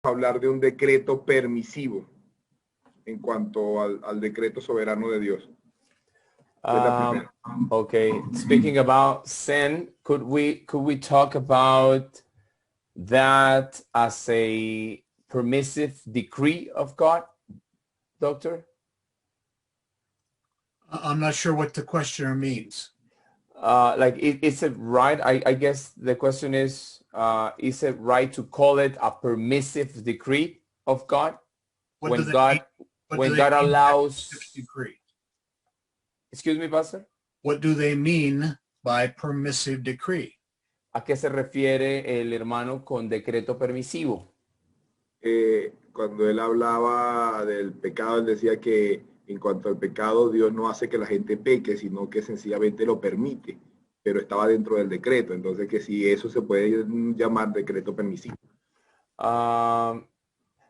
hablar de un decreto permisivo en cuanto al decreto soberano de Dios. Es la primera. Okay, speaking about sin, could we talk about that as a permissive decree of God, Doctor? I'm not sure what the questioner means. Like, is it right? I guess the question is it right to call it a permissive decree of God? What When do they God, mean? What when do they God mean by allows, permissive decree? excuse me, Pastor, What do they mean by permissive decree? ¿a qué se refiere el hermano con decreto permisivo? Cuando él hablaba del pecado, él decía que en cuanto al pecado, Dios no hace que la gente peque, sino que sencillamente lo permite, pero estaba dentro del decreto. Entonces, que si eso se puede llamar decreto permisivo.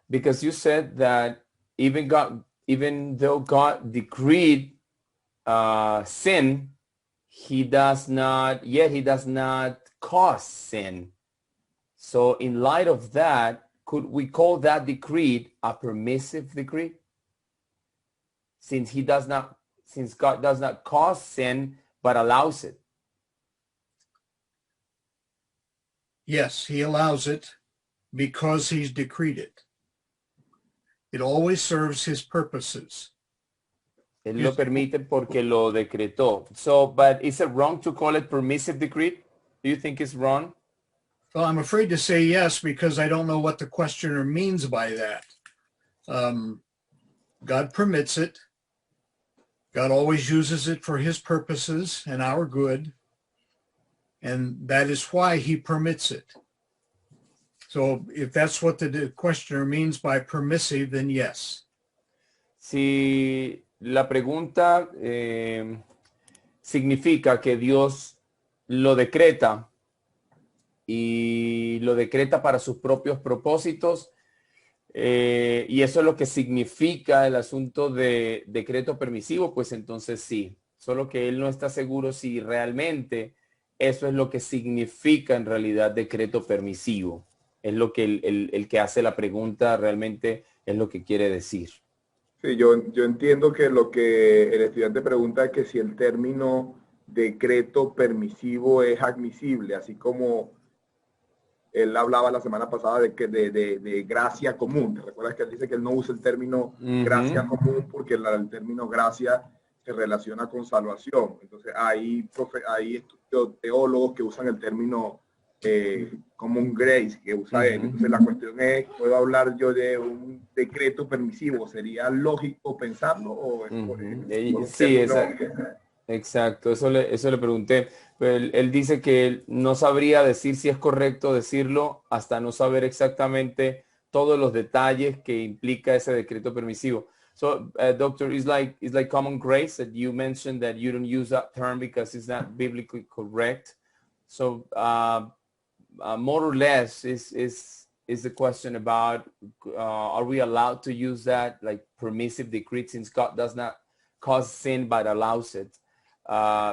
Because you said that even though God decreed sin, he does not cause sin. So in light of that, could we call that decree a permissive decree? Since God does not cause sin, but allows it. Yes, he allows it because he's decreed it. It always serves his purposes. Él lo permite porque lo decretó. So, but is it wrong to call it permissive decree? Do you think it's wrong? Well, I'm afraid to say yes, because I don't know what the questioner means by that. God permits it. God always uses it for his purposes and our good. And that is why he permits it. So if that's what the questioner means by permissive, then yes. Si la pregunta significa que Dios lo decreta y lo decreta para sus propios propósitos, y eso es lo que significa el asunto de decreto permisivo, pues entonces sí. Solo que él no está seguro si realmente eso es lo que significa en realidad decreto permisivo. Es lo que el que hace la pregunta realmente es lo que quiere decir. Sí, yo entiendo que lo que el estudiante pregunta es que si el término decreto permisivo es admisible, así como él hablaba la semana pasada de gracia común. ¿Te recuerdas que él dice que él no usa el término gracia común porque el término gracia se relaciona con salvación? Entonces hay teólogos que usan el término common grace, que usa él. Entonces la cuestión es, ¿puedo hablar yo de un decreto permisivo? ¿Sería lógico pensarlo? ¿O sí, exacto, eso le pregunté. Pero él dice que él no sabría decir si es correcto decirlo hasta no saber exactamente todos los detalles que implica ese decreto permisivo. So, doctor, it's like common grace that you mentioned that you don't use that term because it's not biblically correct. So, more or less is the question about are we allowed to use that like permissive decree, since God does not cause sin but allows it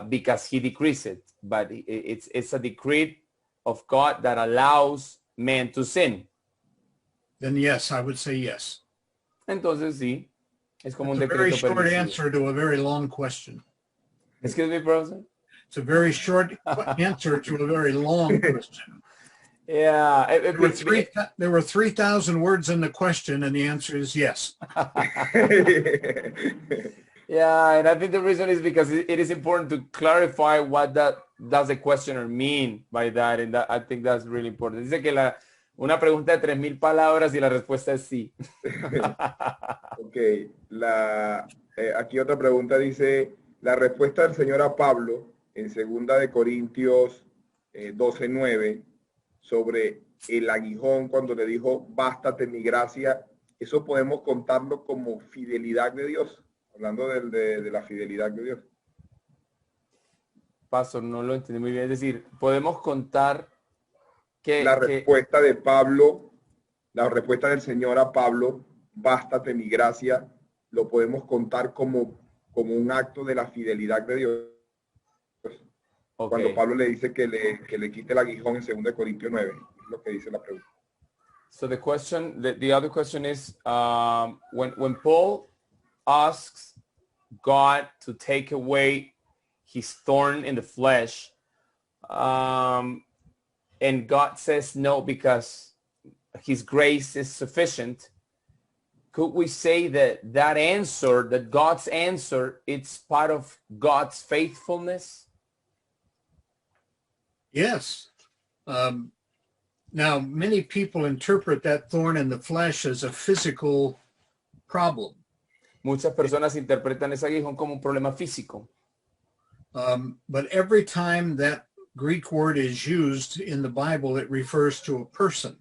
because he decrees it, but it's a decree of God that allows man to sin. Then yes, I would say yes. Entonces sí, es como un It's a very decreto short permisivo. answer to a very long question. Excuse me, professor? It's a very short answer to a very long question. Yeah. There were 3,000 words in the question, and the answer is yes. Yeah, and I think the reason is because it is important to clarify what does the questioner mean by that, and I think that's really important. Dice que una pregunta de 3,000 palabras y la respuesta es sí. Ok, aquí otra pregunta dice, la respuesta del Señor a Pablo en 2 de Corintios 12:9 sobre el aguijón cuando le dijo, bástate mi gracia, ¿eso podemos contarlo como fidelidad de Dios? Hablando de la fidelidad de Dios. Pastor, no lo entendí muy bien. Es decir, podemos contar que la respuesta de Pablo, la respuesta del Señor a Pablo, bástate mi gracia, lo podemos contar como un acto de la fidelidad de Dios. Okay. Cuando Pablo le dice que le quite el aguijón en 2 Corintios 9, es lo que dice la pregunta. So the other question is, when Paul asks God to take away his thorn in the flesh, and God says no because his grace is sufficient, could we say that that God's answer, it's part of God's faithfulness? Yes. Now, many people interpret that thorn in the flesh as a physical problem. Muchas personas interpretan ese aguijón como un problema físico. But every time that Greek word is used in the Bible, it refers to a person.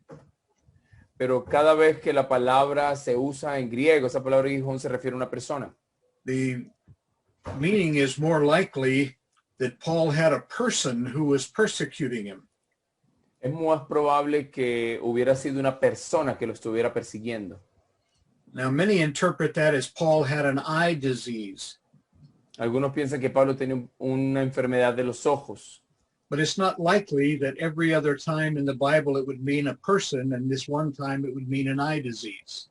Pero cada vez que la palabra se usa en griego, esa palabra aguijón se refiere a una persona. The meaning is more likely that Paul had a person who was persecuting him. Es más probable que hubiera sido una persona que lo estuviera persiguiendo. Now, many interpret that as Paul had an eye disease. Algunos piensan que Pablo tenía una enfermedad de los ojos. But it's not likely that every other time in the Bible it would mean a person, and this one time it would mean an eye disease.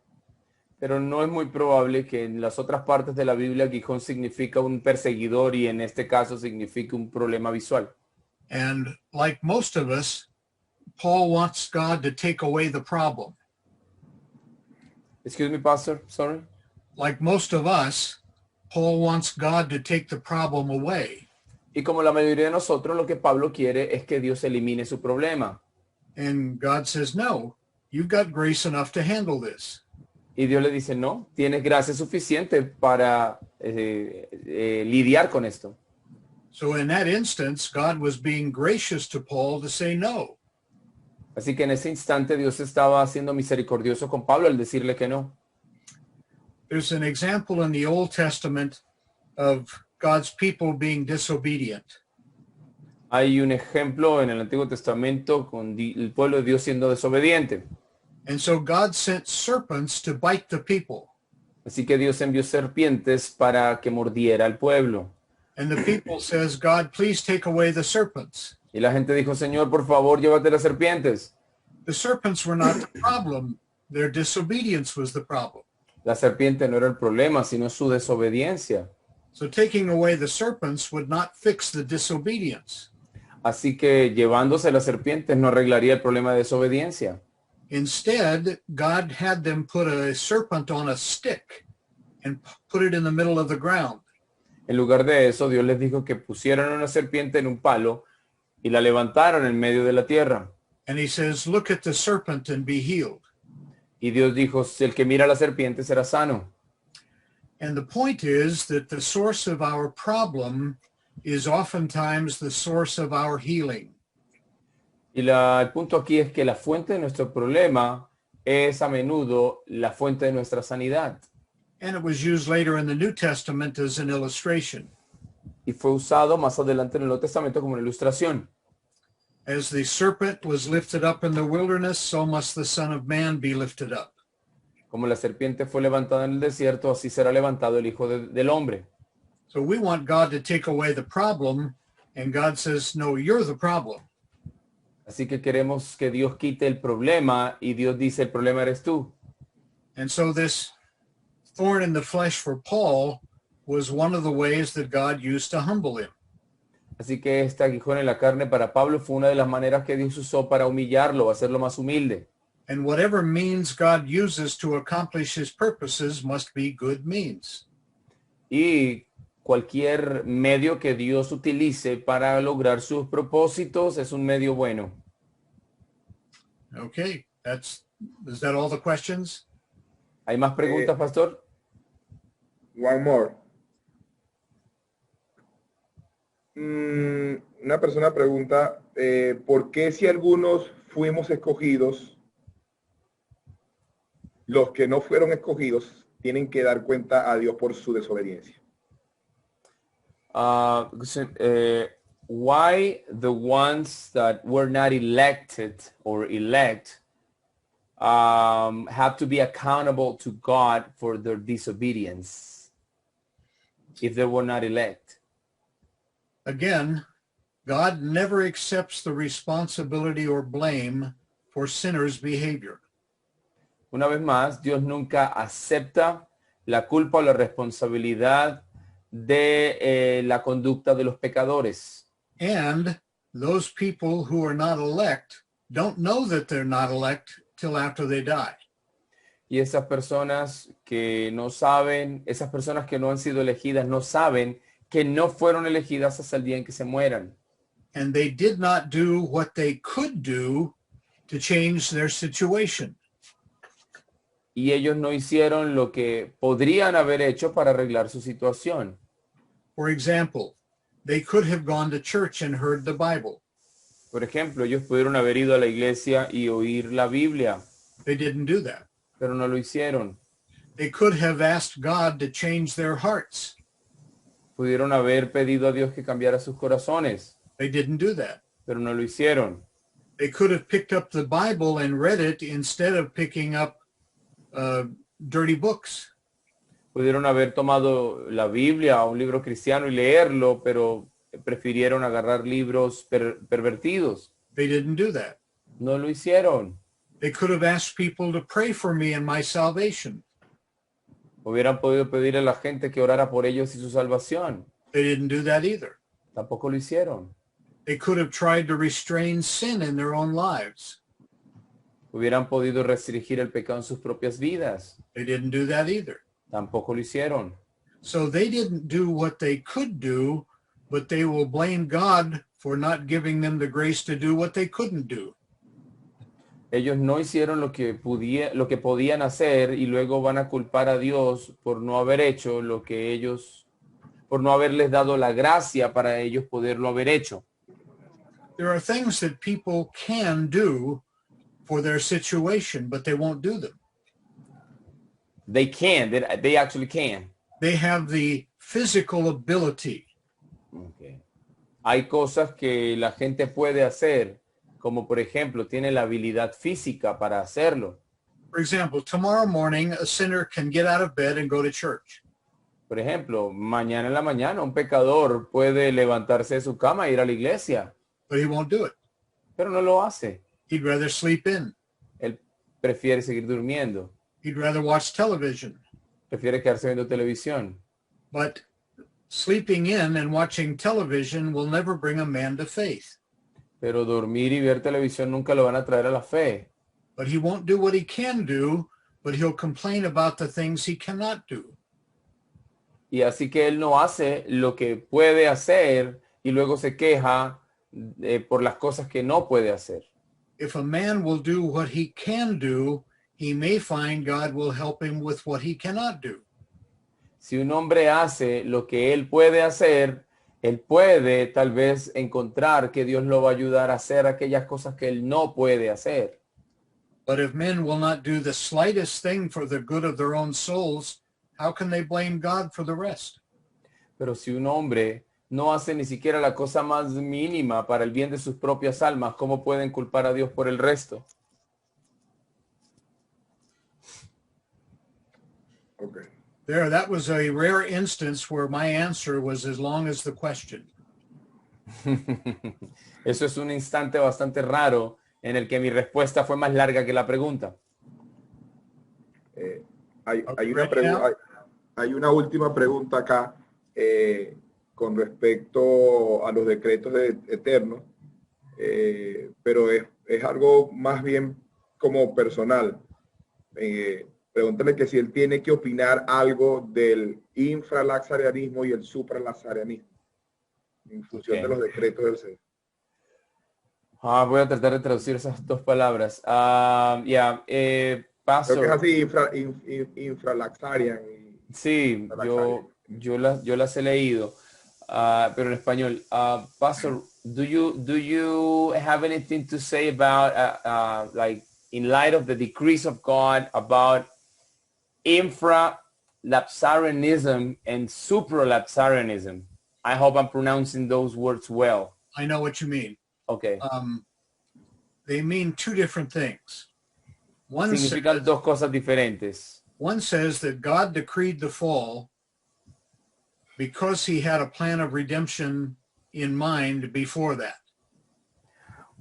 Pero no es muy probable que en las otras partes de la Biblia aguijón significa un perseguidor y en este caso significa un problema visual. And like most of us, Paul wants God to take away the problem. Excuse me, Pastor, sorry. Like most of us, Paul wants God to take the problem away. Y como la mayoría de nosotros, lo que Pablo quiere es que Dios elimine su problema. And God says, no, you've got grace enough to handle this. Y Dios le dice, no, tienes gracia suficiente para lidiar con esto. So in that instance, God was being gracious to Paul to say no. Así que en ese instante Dios estaba siendo misericordioso con Pablo al decirle que no. There's an example in the Old Testament of God's people being disobedient. Hay un ejemplo en el Antiguo Testamento con el pueblo de Dios siendo desobediente. And so God sent serpents to bite the people. Así que Dios envió serpientes para que mordiera al pueblo. And the people says, God, please take away the serpents. Y la gente dijo, Señor, por favor, llévate las serpientes. The serpents were not the problem. Their disobedience was the problem. La serpiente no era el problema, sino su desobediencia. So taking away the serpents would not fix the disobedience. Así que llevándose las serpientes no arreglaría el problema de desobediencia. Instead, God had them put a serpent on a stick and put it in the middle of the ground. En lugar de eso, Dios les dijo que pusieran una serpiente en un palo y la levantaron en medio de la tierra. And he says, look at the serpent and be healed. Y Dios dijo, el que mira a la serpiente será sano. And the point is that the source of our problem is oftentimes the source of our healing. Y el punto aquí es que la fuente de nuestro problema es a menudo la fuente de nuestra sanidad. And it was used later in the New Testament as an illustration. Y fue usado más adelante en el Nuevo Testamento como una ilustración. As the serpent was lifted up in the wilderness, so must the Son of Man be lifted up. Como la serpiente fue levantada en el desierto, así será levantado el Hijo del Hombre. So we want God to take away the problem, and God says, no, you're the problem. Así que queremos que Dios quite el problema y Dios dice, el problema eres tú. And so this thorn in the flesh for Paul was one of the ways that God used to humble him. Así que este aguijón en la carne para Pablo fue una de las maneras que Dios usó para humillarlo, hacerlo más humilde. And whatever means God uses to accomplish his purposes must be good means. Y cualquier medio que Dios utilice para lograr sus propósitos es un medio bueno. Okay, is that all the questions? ¿Hay más preguntas, Pastor? One more. Una persona pregunta, ¿por qué si algunos fuimos escogidos, los que no fueron escogidos tienen que dar cuenta a Dios por su desobediencia? Why the ones that were not elected or elect have to be accountable to God for their disobedience if they were not elect? Again, God never accepts the responsibility or blame for sinners' behavior. Una vez más, Dios nunca acepta la culpa o la responsabilidad de la conducta de los pecadores. And those people who are not elect don't know that they're not elect till after they die. Y esas personas que no saben, esas personas que no han sido elegidas, no saben que no fueron elegidas hasta el día en que se mueran. And they did not do what they could do to change their situation. Y ellos no hicieron lo que podrían haber hecho para arreglar su situación. For example, they could have gone to church and heard the Bible. Por ejemplo, ellos pudieron haber ido a la iglesia y oír la Biblia, They didn't do that. pero no lo hicieron. They could have asked God to change their hearts. Pudieron haber pedido a Dios que cambiara sus corazones, They didn't do that. pero no lo hicieron. They could have picked up the Bible and read it instead of picking up dirty books. Pudieron haber tomado la Biblia o un libro cristiano y leerlo, pero prefirieron agarrar libros pervertidos. They didn't do that. No lo hicieron. They could have asked people to pray for me and my salvation. Hubieran podido pedir a la gente que orara por ellos y su salvación. They didn't do that either. Tampoco lo hicieron. They could have tried to restrain sin in their own lives. Hubieran podido restringir el pecado en sus propias vidas. They didn't do that either. Tampoco lo hicieron. So they didn't do what they could do, but they will blame God for not giving them the grace to do what they couldn't do. Ellos no hicieron lo que podían hacer y luego van a culpar a Dios por no haber hecho lo que ellos, por no haberles dado la gracia para ellos poderlo haber hecho. There are things that people can do for their situation, but they won't do them. They can, they actually can. They have the physical ability. Okay. Hay cosas que la gente puede hacer, como por ejemplo, tiene la habilidad física para hacerlo. For example, tomorrow morning, a sinner can get out of bed and go to church. Por ejemplo, mañana en la mañana un pecador puede levantarse de su cama e ir a la iglesia, But he won't do it. pero no lo hace. He'd rather sleep in. Él prefiere seguir durmiendo, He'd rather watch television. prefiere quedarse viendo televisión. But sleeping in and watching television will never bring a man to faith. Pero dormir y ver televisión nunca lo van a traer a la fe. But he won't do what he can do, but he'll complain about the things he cannot do. Y así que él no hace lo que puede hacer y luego se queja por las cosas que no puede hacer. If a man will do what he can do, he may find God will help him with what he cannot do. Si un hombre hace lo que él puede hacer, él puede tal vez encontrar que Dios lo va a ayudar a hacer aquellas cosas que él no puede hacer. But if men will not do the slightest thing for the good of their own souls, how can they blame God for the rest? Pero si un hombre no hace ni siquiera la cosa más mínima para el bien de sus propias almas, ¿cómo pueden culpar a Dios por el resto? Okay. There, that was a rare instance where my answer was as long as the question. Eso es un instante bastante raro en el que mi respuesta fue más larga que la pregunta. Hay una última pregunta acá con respecto a los decretos eternos, pero es algo más bien como personal. Pregúntale que si él tiene que opinar algo del infralaxarianismo y el supralaxarianismo en función de los decretos del Señor. Voy a tratar de traducir esas dos palabras. Paso. Creo que es así, infralaxarian. Sí, yo las he leído, pero en español. Pastor, do you have anything to say about like in light of the decrees of God about infralapsarianism and supralapsarianism? I hope I'm pronouncing those words well. I know what you mean. Okay. They mean two different things. Significan dos cosas diferentes. One says that God decreed the fall because he had a plan of redemption in mind before that.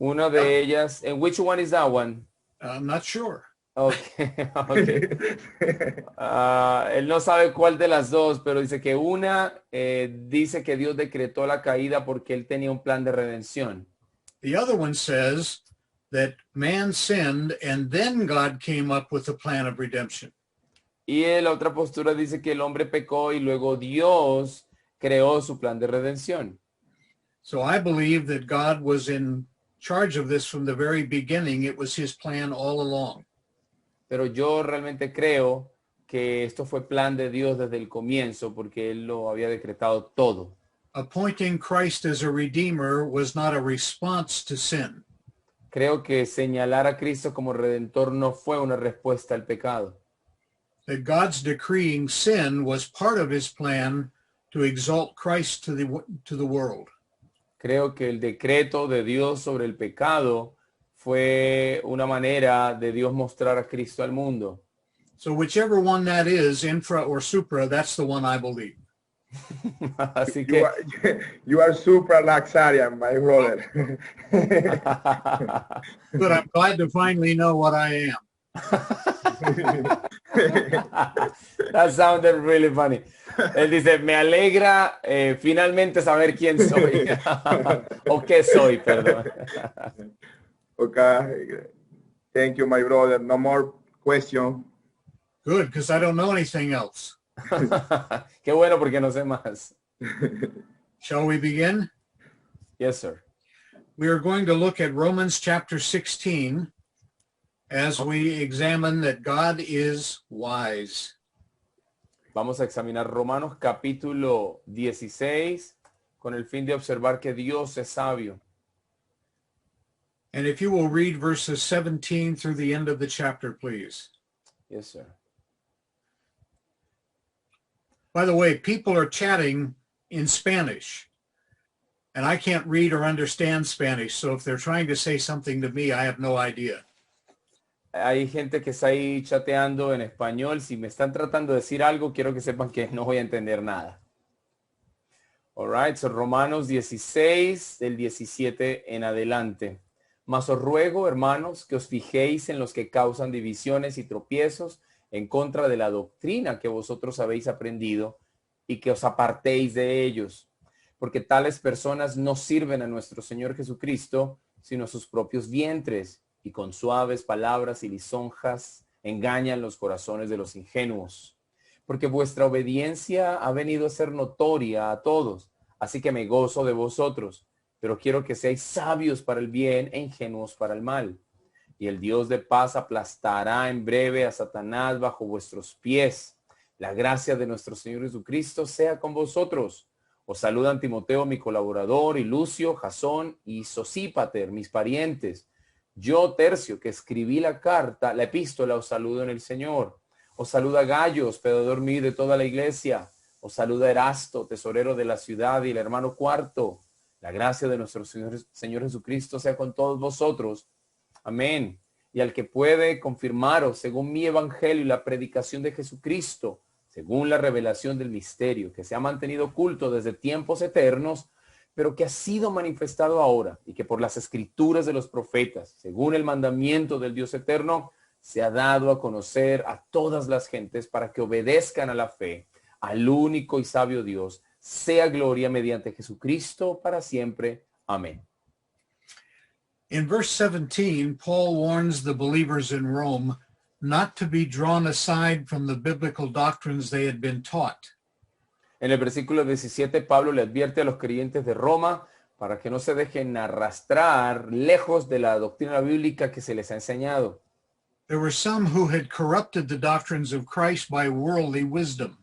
Una de ellas, and which one is that one? I'm not sure. Okay, okay. Él no sabe cuál de las dos, pero dice que una dice que Dios decretó la caída porque él tenía un plan de redención. The other one says that man sinned and then God came up with a plan of redemption. Y la otra postura dice que el hombre pecó y luego Dios creó su plan de redención. So I believe that God was in charge of this from the very beginning. It was his plan all along. Pero yo realmente creo que esto fue plan de Dios desde el comienzo porque él lo había decretado todo. Appointing Christ as a redeemer was not a response to sin. Creo que señalar a Cristo como redentor no fue una respuesta al pecado. That God's decreeing sin was part of his plan to exalt Christ to the world. Creo que el decreto de Dios sobre el pecado fue una manera de Dios mostrar a Cristo al mundo. So whichever one that is, infra or supra, that's the one I believe. Así que you are super laxarian, my brother. But I'm glad to finally know what I am. That sounded really funny. Él dice, me alegra finalmente saber quién soy. O qué soy, perdón. Okay. Thank you, my brother. No more question. Good, because I don't know anything else. Qué bueno porque no sé más. Shall we begin? Yes, sir. We are going to look at Romans chapter 16 as we examine that God is wise. Vamos a examinar Romanos capítulo 16 con el fin de observar que Dios es sabio. And if you will read verses 17 through the end of the chapter, please. Yes, sir. By the way, people are chatting in Spanish, and I can't read or understand Spanish, so if they're trying to say something to me, I have no idea. Hay gente que está ahí chateando en español. Si me están tratando de decir algo, quiero que sepan que no voy a entender nada. All right, so Romanos 16, del 17 en adelante. Mas os ruego, hermanos, que os fijéis en los que causan divisiones y tropiezos en contra de la doctrina que vosotros habéis aprendido y que os apartéis de ellos. Porque tales personas no sirven a nuestro Señor Jesucristo, sino a sus propios vientres, y con suaves palabras y lisonjas engañan los corazones de los ingenuos. Porque vuestra obediencia ha venido a ser notoria a todos, así que me gozo de vosotros, pero quiero que seáis sabios para el bien e ingenuos para el mal. Y el Dios de paz aplastará en breve a Satanás bajo vuestros pies. La gracia de nuestro Señor Jesucristo sea con vosotros. Os saludan Timoteo, mi colaborador, y Lucio, Jasón y Sosípater, mis parientes. Yo, Tercio, que escribí la carta, la epístola, os saludo en el Señor. Os saluda Gallo, hospedador mío de toda la iglesia. Os saluda Erasto, tesorero de la ciudad, y el hermano Cuarto. La gracia de nuestro Señor Jesucristo sea con todos vosotros. Amén. Y al que puede confirmaros, según mi evangelio y la predicación de Jesucristo, según la revelación del misterio, que se ha mantenido oculto desde tiempos eternos, pero que ha sido manifestado ahora, y que por las escrituras de los profetas, según el mandamiento del Dios eterno, se ha dado a conocer a todas las gentes para que obedezcan a la fe, al único y sabio Dios, sea gloria mediante Jesucristo para siempre. Amén. In verse 17, Paul warns the believers in Rome not to be drawn aside from the biblical doctrines they had been taught. En el versículo 17, Pablo le advierte a los creyentes de Roma para que no se dejen arrastrar lejos de la doctrina bíblica que se les ha enseñado. There were some who had corrupted the doctrines of Christ by worldly wisdom.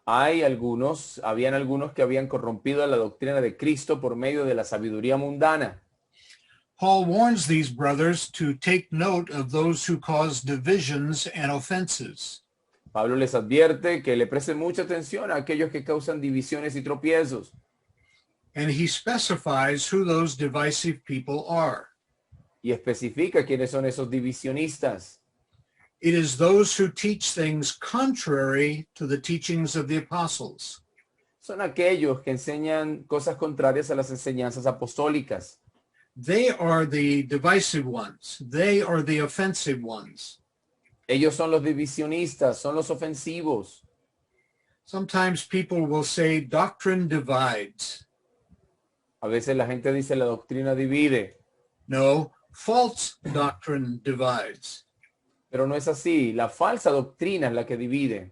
Habían algunos que habían corrompido la doctrina de Cristo por medio de la sabiduría mundana. Paul warns these brothers to take note of those who cause divisions and offenses. Pablo les advierte que le presten mucha atención a aquellos que causan divisiones y tropiezos. And he specifies who those divisive people are. Y especifica quiénes son esos divisionistas. It is those who teach things contrary to the teachings of the apostles. Son aquellos que enseñan cosas contrarias a las enseñanzas apostólicas. They are the divisive ones. They are the offensive ones. Ellos son los divisionistas, son los ofensivos. Sometimes people will say doctrine divides. A veces la gente dice la doctrina divide, No, false doctrine divides. pero no es así. La falsa doctrina es la que divide.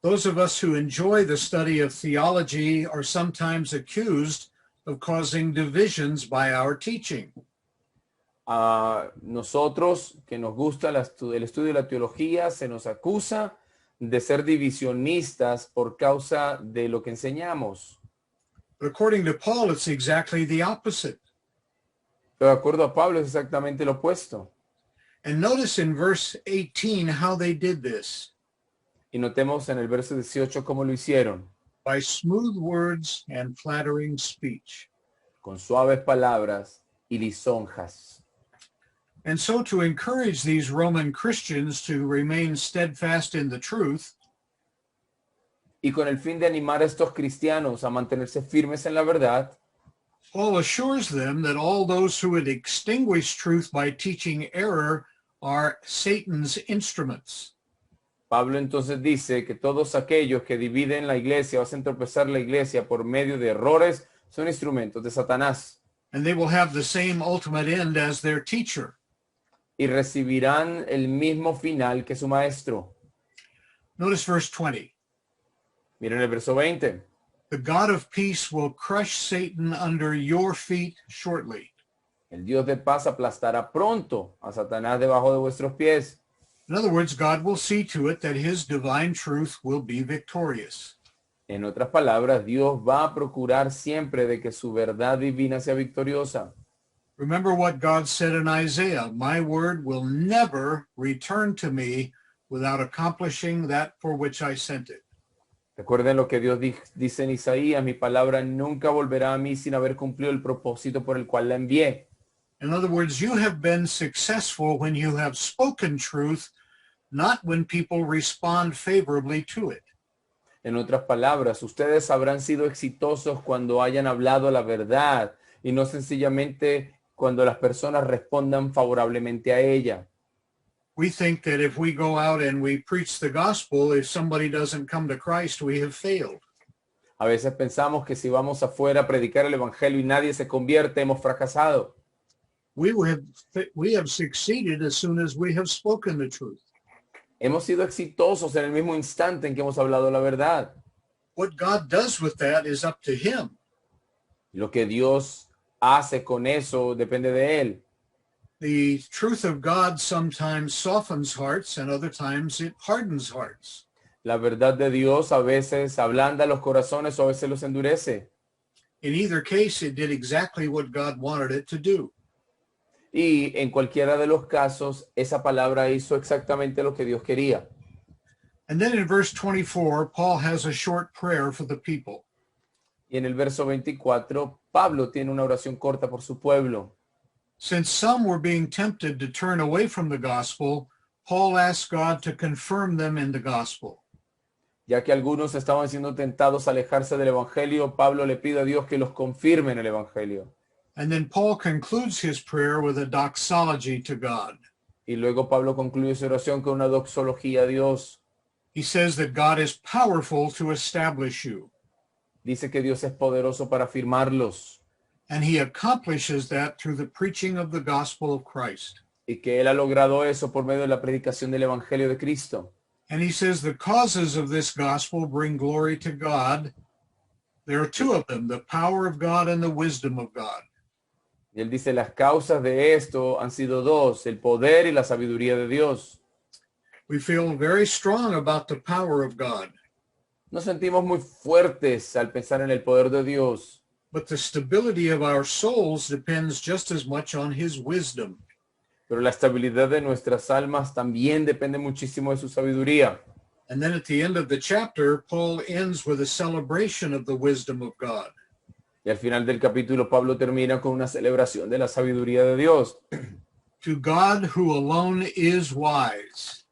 Those of us who enjoy the study of theology are sometimes accused of causing divisions by our teaching. A nosotros que nos gusta el estudio de la teología se nos acusa de ser divisionistas por causa de lo que enseñamos. But according to Paul, it's exactly the opposite. Pero de acuerdo a Pablo es exactamente lo opuesto. And notice in verse 18 how they did this. Y notemos en el verso 18 cómo lo hicieron. By smooth words and flattering speech. Con suaves palabras y lisonjas. And so to encourage these Roman Christians to remain steadfast in the truth, Y con el fin de animar a estos cristianos a mantenerse firmes en la verdad, Paul assures them that all those who would extinguish truth by teaching error are Satan's instruments. Pablo entonces dice que todos aquellos que dividen la iglesia o hacen tropezar la iglesia por medio de errores son instrumentos de Satanás. And they will have the same ultimate end as their teacher. Y recibirán el mismo final que su maestro. Notice verse 20. Miren el verso 20. The God of peace will crush Satan under your feet shortly. El Dios de paz aplastará pronto a Satanás debajo de vuestros pies. In other words, God will see to it that his divine truth will be victorious. En otras palabras, Dios va a procurar siempre de que su verdad divina sea victoriosa. Remember what God said in Isaiah, my word will never return to me without accomplishing that for which I sent it. Recuerden lo que Dios dice en Isaías, mi palabra nunca volverá a mí sin haber cumplido el propósito por el cual la envié. In other words, you have been successful when you have spoken truth, not when people respond favorably to it. En otras palabras, ustedes habrán sido exitosos cuando hayan hablado la verdad y no sencillamente cuando las personas respondan favorablemente a ella. We think that if we go out and we preach the gospel, if somebody doesn't come to Christ, we have failed. A veces pensamos que si vamos afuera a predicar el evangelio y nadie se convierte, hemos fracasado. We have succeeded as soon as we have spoken the truth. Hemos sido exitosos en el mismo instante en que hemos hablado la verdad. What God does with that is up to him. Lo que Dios hace con eso depende de él. The truth of God sometimes softens hearts and other times it hardens hearts. La verdad de Dios a veces ablanda los corazones o a veces los endurece. In either case, it did exactly what God wanted it to do. Y en cualquiera de los casos, esa palabra hizo exactamente lo que Dios quería. And then in verse 24, Paul has a short prayer for the people. Y en el verso 24, Pablo tiene una oración corta por su pueblo. Since some were being tempted to turn away from the gospel, Paul asked God to confirm them in the gospel. Ya que algunos estaban siendo tentados a alejarse del evangelio, Pablo le pide a Dios que los confirme en el evangelio. And then Paul concludes his prayer with a doxology to God. Y luego Pablo concluye su oración con una doxología a Dios. He says that God is powerful to establish you. Dice que Dios es poderoso para afirmarlos. And he accomplishes that through the preaching of the gospel of Christ. Y que él ha logrado eso por medio de la predicación del evangelio de Cristo. And he says the causes of this gospel bring glory to God. There are two of them, the power of God and the wisdom of God. Y él dice, las causas de esto han sido dos, el poder y la sabiduría de Dios. We feel very strong about the power of God. Nos sentimos muy fuertes al pensar en el poder de Dios. But the stability of our souls depends just as much on his wisdom. Pero la estabilidad de nuestras almas también depende muchísimo de su sabiduría. And then at the end of the chapter, Paul ends with a celebration of the wisdom of God. Y al final del capítulo, Pablo termina con una celebración de la sabiduría de Dios. To God who alone is wise.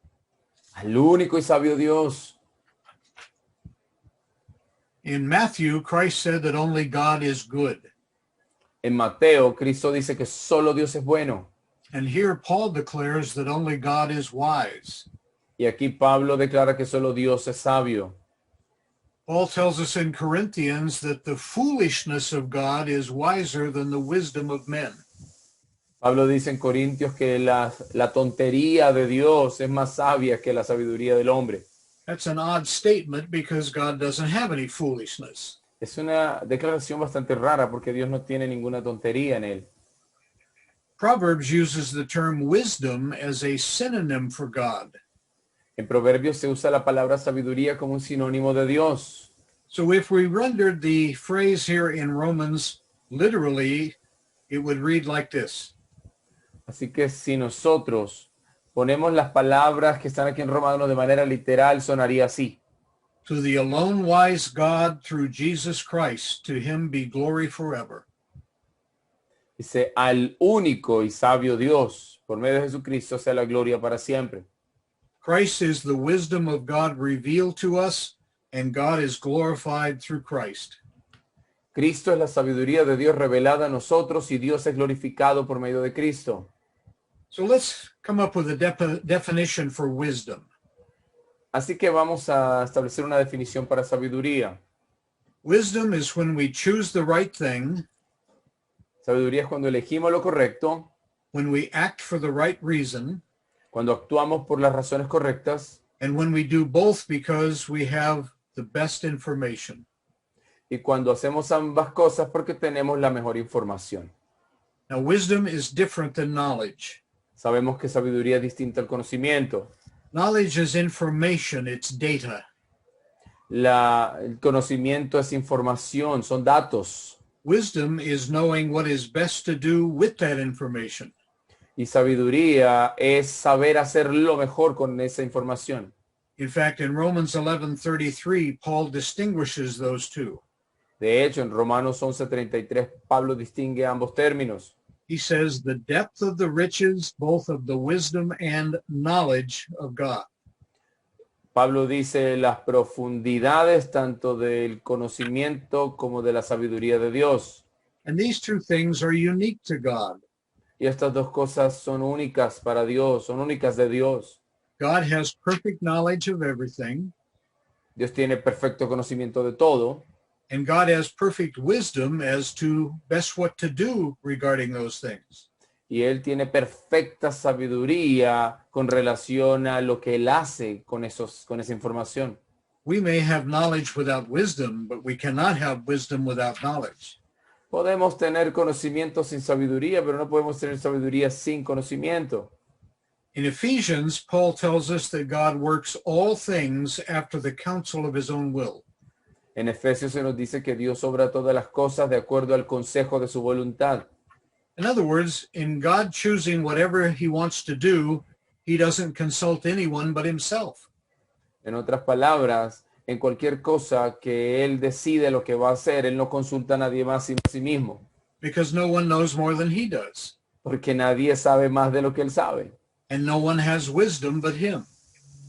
Al único y sabio Dios. In Matthew, Christ said that only God is good. En Mateo, Cristo dice que solo Dios es bueno. And here Paul declares that only God is wise. Y aquí Pablo declara que solo Dios es sabio. Paul tells us in Corinthians that the foolishness of God is wiser than the wisdom of men. Pablo dice en Corintios que la tontería de Dios es más sabia que la sabiduría del hombre. That's an odd statement because God doesn't have any foolishness. Es una declaración bastante rara porque Dios no tiene ninguna tontería en él. Proverbs uses the term wisdom as a synonym for God. En Proverbios se usa la palabra sabiduría como un sinónimo de Dios. So if we rendered the phrase here in Romans literally, it would read like this. Así que si nosotros ponemos las palabras que están aquí en Romanos de manera literal, sonaría así. To the alone wise God through Jesus Christ, to him be glory forever. Dice, al único y sabio Dios, por medio de Jesucristo, sea la gloria para siempre. Christ is the wisdom of God revealed to us, and God is glorified through Christ. Cristo es la sabiduría de Dios revelada a nosotros y Dios es glorificado por medio de Cristo. So let's come up with a definition for wisdom. Así que vamos a establecer una definición para sabiduría. Wisdom is when we choose the right thing, Sabiduría es cuando elegimos lo correcto, when we act for the right reason, cuando actuamos por las razones correctas and when we do both because we have the best information. y cuando hacemos ambas cosas porque tenemos la mejor información. Now, wisdom is different than knowledge. Sabemos que sabiduría es distinta al conocimiento. Knowledge is information, it's data. El conocimiento es información, son datos. Wisdom is knowing what is best to do with that information. Y sabiduría es saber hacer lo mejor con esa información. In fact, in Romans 11:33, Paul distinguishes those two. De hecho, en Romanos 11:33, Pablo distingue ambos términos. He says, the depth of the riches, both of the wisdom and knowledge of God. Pablo dice las profundidades tanto del conocimiento como de la sabiduría de Dios. And these two things are unique to God. Y estas dos cosas son únicas para Dios, son únicas de Dios. God has perfect knowledge of everything, Dios tiene perfecto conocimiento de todo. and God has perfect wisdom as to best what to do regarding those things. Y Él tiene perfecta sabiduría con relación a lo que Él hace con esa información. We may have knowledge without wisdom, but we cannot have wisdom without knowledge. Podemos tener conocimiento sin sabiduría, pero no podemos tener sabiduría sin conocimiento. In Ephesians, Paul tells us that God works all things after the counsel of his own will. En Efesios se nos dice que Dios obra todas las cosas de acuerdo al consejo de su voluntad. In other words, in God choosing whatever he wants to do, he doesn't consult anyone but himself. En otras palabras, en cualquier cosa que Él decide lo que va a hacer, Él no consulta a nadie más sino a sí mismo. Because no one knows more than he does. Porque nadie sabe más de lo que Él sabe. And no one has wisdom but him.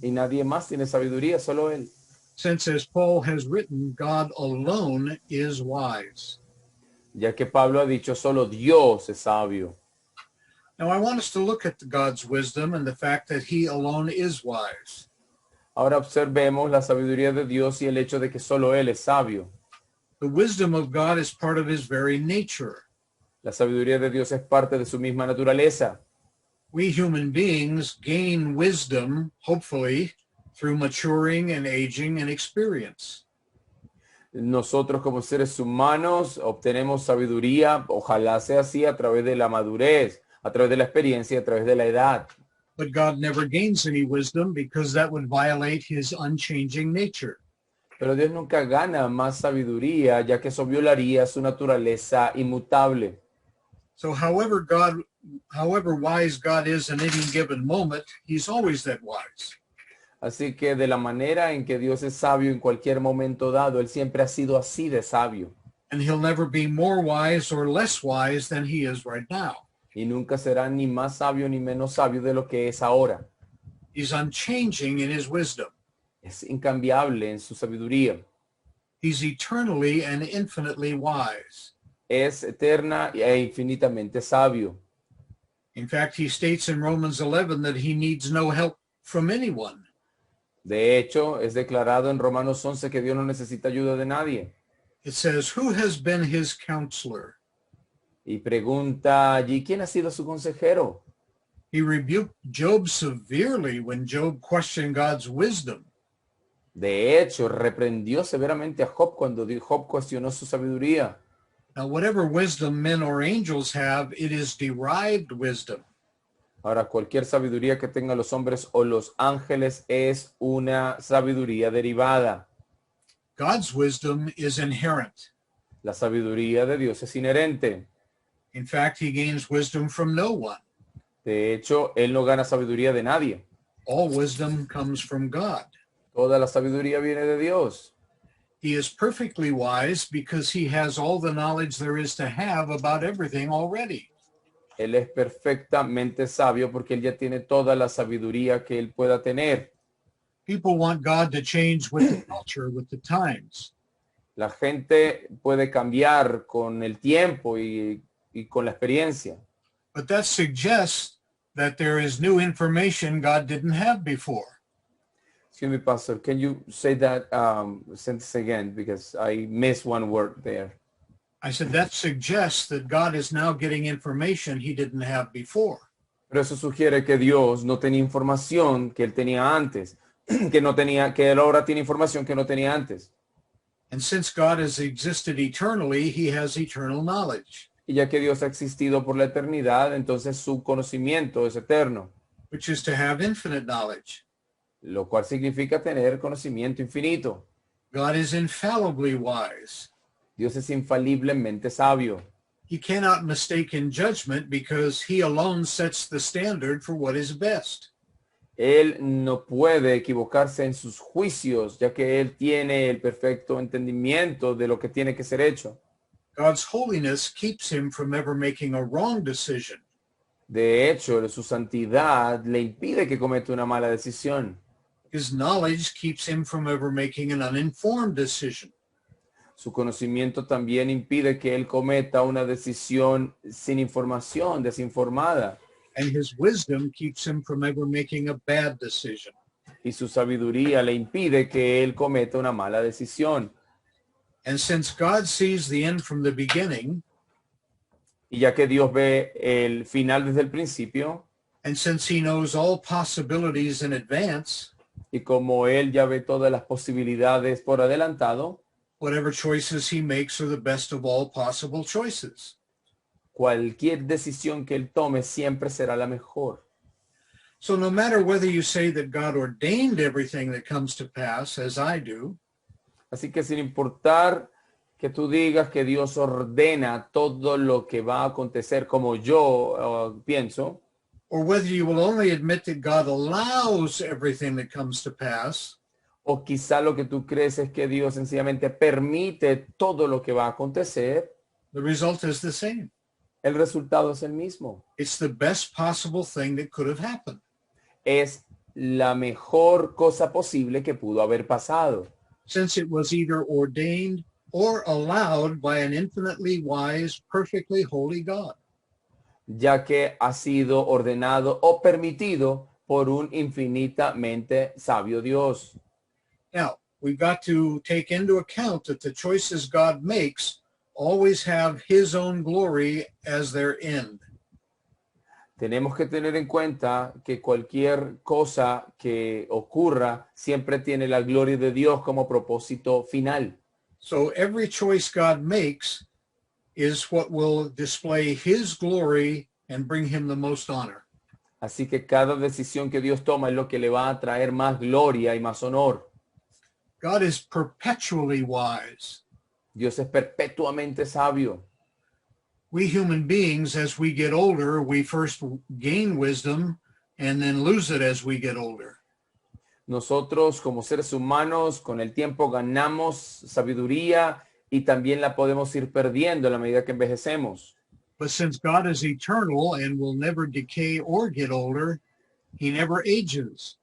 Y nadie más tiene sabiduría, solo Él. Since, as Paul has written, God alone is wise. Ya que Pablo ha dicho, solo Dios es sabio. Now, I want us to look at God's wisdom and the fact that he alone is wise. Ahora observemos la sabiduría de Dios y el hecho de que solo Él es sabio. The wisdom of God is part of his very nature. La sabiduría de Dios es parte de su misma naturaleza. We human beings gain wisdom, hopefully, through maturing and aging and experience. Nosotros como seres humanos obtenemos sabiduría, ojalá sea así, a través de la madurez, a través de la experiencia y a través de la edad. But God never gains any wisdom because that would violate his unchanging nature. Pero Dios nunca gana más sabiduría, ya que eso violaría su naturaleza inmutable. So however wise God is in any given moment, he's always that wise. Así que de la manera en que Dios es sabio en cualquier momento dado, Él siempre ha sido así de sabio. And he'll never be more wise or less wise than he is right now. Y nunca será ni más sabio ni menos sabio de lo que es ahora. He's unchanging in his wisdom. Es incambiable en su sabiduría. He's eternally and infinitely wise. Es eterna e infinitamente sabio. In fact, he states in Romans 11 that he needs no help from anyone. De hecho, es declarado en Romanos 11 que Dios no necesita ayuda de nadie. It says, who has been his counselor? Y pregunta allí, ¿quién ha sido su consejero? He rebuked Job severely when Job questioned God's wisdom. De hecho, reprendió severamente a Job cuando Job cuestionó su sabiduría. Now, whatever wisdom men or angels have, it is derived wisdom. Ahora, cualquier sabiduría que tengan los hombres o los ángeles es una sabiduría derivada. God's wisdom is inherent. La sabiduría de Dios es inherente. In fact, he gains wisdom from no one. De hecho, Él no gana sabiduría de nadie. All wisdom comes from God. Toda la sabiduría viene de Dios. He is perfectly wise because he has all the knowledge there is to have about everything already. Él es perfectamente sabio porque Él ya tiene toda la sabiduría que Él pueda tener. People want God to change with the culture, with the times. La gente puede cambiar con el tiempo y con la experiencia. But that suggests that there is new information God didn't have before. Excuse me, Pastor, can you say that sentence again? Because I missed one word there. I said that suggests that God is now getting information he didn't have before. Pero eso sugiere que Dios no tenía información que Él tenía antes, que Él ahora tiene información que no tenía antes. And since God has existed eternally, he has eternal knowledge, Y ya que Dios ha existido por la eternidad, entonces su conocimiento es eterno, which is to have infinite knowledge. lo cual significa tener conocimiento infinito. God is infallibly wise. Dios es infaliblemente sabio. He cannot mistake in judgment because he alone sets the standard for what is best. Él no puede equivocarse en sus juicios, ya que Él tiene el perfecto entendimiento de lo que tiene que ser hecho. God's holiness keeps him from ever making a wrong decision. De hecho, su santidad le impide que cometa una mala decisión. His knowledge keeps him from ever making an uninformed decision. Su conocimiento también impide que él cometa una decisión sin información, desinformada. And his wisdom keeps him from ever making a bad decision. Y su sabiduría le impide que él cometa una mala decisión. And since God sees the end from the beginning, Y ya que Dios ve el final desde el principio, and since he knows all possibilities in advance, y como él ya ve todas las posibilidades por adelantado, whatever choices he makes are the best of all possible choices. cualquier decisión que él tome siempre será la mejor. So no matter whether you say that God ordained everything that comes to pass, as I do, Así que sin importar que tú digas que Dios ordena todo lo que va a acontecer como yo pienso, or whether you will only admit that God allows everything that comes to pass, o quizá lo que tú crees es que Dios sencillamente permite todo lo que va a acontecer, the result is the same. el resultado es el mismo. It's the best possible thing that could have happened. Es la mejor cosa posible que pudo haber pasado, Since it was either ordained or allowed by an infinitely wise, perfectly holy God. ya que ha sido ordenado o permitido por un infinitamente sabio Dios. Now, we've got to take into account that the choices God makes always have his own glory as their end. Tenemos que tener en cuenta que cualquier cosa que ocurra siempre tiene la gloria de Dios como propósito final. So every choice God makes is what will display his glory and bring him the most honor. Así que cada decisión que Dios toma es lo que le va a traer más gloria y más honor. God is perpetually wise. Dios es perpetuamente sabio. We human beings, as we get older, we first gain wisdom and then lose it as we get older. Nosotros como seres humanos con el tiempo ganamos sabiduría y también la podemos ir perdiendo a la medida que envejecemos. But since God is eternal and will never decay or get older, he never ages.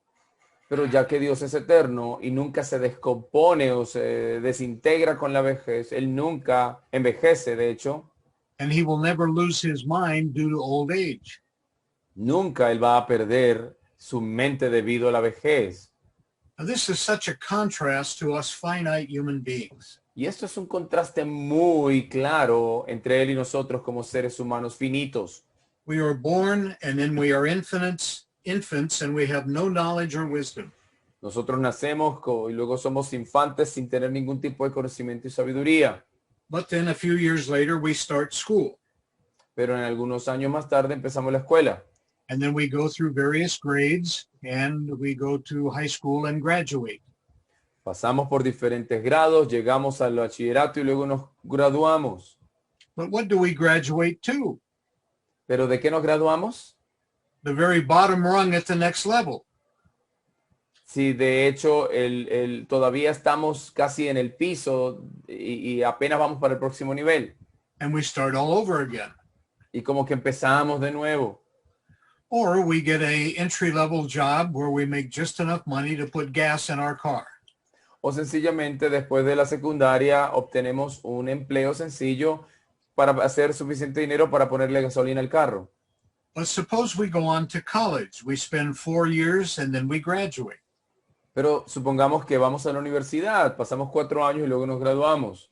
Pero ya que Dios es eterno y nunca se descompone o se desintegra con la vejez, Él nunca envejece, de hecho, And he will never lose his mind due to old age. Nunca él va a perder su mente debido a la vejez. Now, this is such a contrast to us finite human beings. Y esto es un contraste muy claro entre él y nosotros como seres humanos finitos. We are born and then we are infants, and we have no knowledge or wisdom. Nosotros nacemos y luego somos infantes sin tener ningún tipo de conocimiento y sabiduría. But then a few years later, we start school. Pero en algunos años más tarde empezamos la escuela. And then we go through various grades and we go to high school and graduate. Pasamos por diferentes grados, llegamos al bachillerato y luego nos graduamos. But what do we graduate to? ¿Pero de qué nos graduamos? The very bottom rung at the next level. Si de hecho todavía estamos casi en el piso y apenas vamos para el próximo nivel. And we start all over again. Y como que empezamos de nuevo. Or we get a entry-level job where we make just enough money to put gas in our car. O sencillamente después de la secundaria obtenemos un empleo sencillo para hacer suficiente dinero para ponerle gasolina al carro. But suppose we go on to college. We spend 4 years and then we graduate. Pero supongamos que vamos a la universidad, pasamos 4 años y luego nos graduamos.